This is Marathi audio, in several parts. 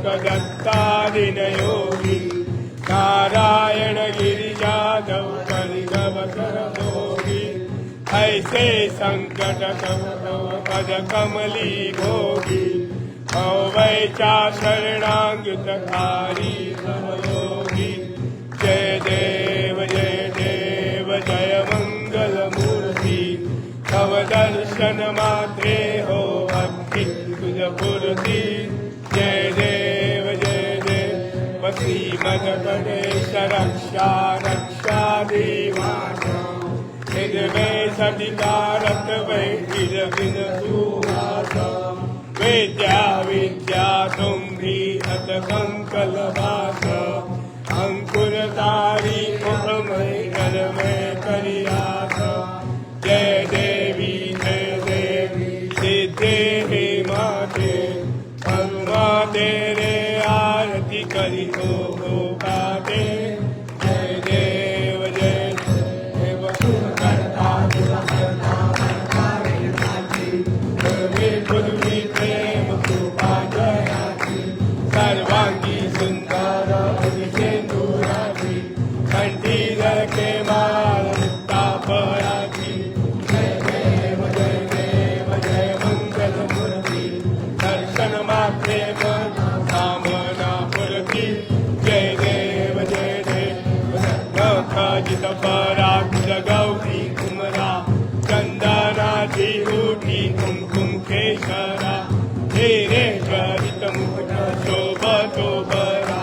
लोकदत्तादिनयोगी नारायण गिरिजाधव परिगवसरभोगी ऐसे संकट पद कमली भोगी अवैचा शरणागतकारी भवयोगी जय देव जय मंगल मूर्ति तव दर्शन मात्रे हो भक्ति तुझ पूर्ति जय देव श्रीमद गणेश रक्षा रक्षा दीवान में सदिकारत वैदिर बिन सुहास विद्या विद्या तुम्भी अत कंकल भास अंकुरधारी मुखमय कर में करियास जय देवी सिद्धे हे माते हनुमा तेरे आरती करी हो गाते जय देव करता पूर्वी प्रेम कृपा जयाची सर्वांगी सुंदर सिंदुराची कंठी के माल तापराची जय देव जय मंगल मूर्ति दर्शन मात्रे मन कामना पूर्ति जय देव जित पराग गौरी कुमरा चंदनाची उठी कुमकुम केशरा तेरे चरित मुख शोभतो बरा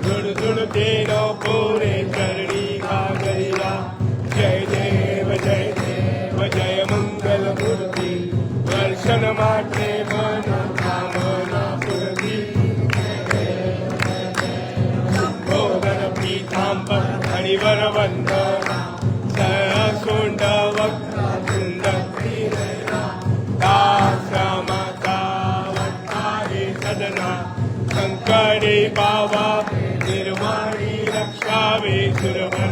जुड़ जुड़ तेरो पूरे चरणी घागरिया जय देव जय मंगल मूर्ति दर्शन मात्रे मन कामना पूर्ति बोधन पीतांबर हरिवर वंदना सरसुंड वक्र सदना शंकरी बाबा निर्वाणी रक्षावे सुरवर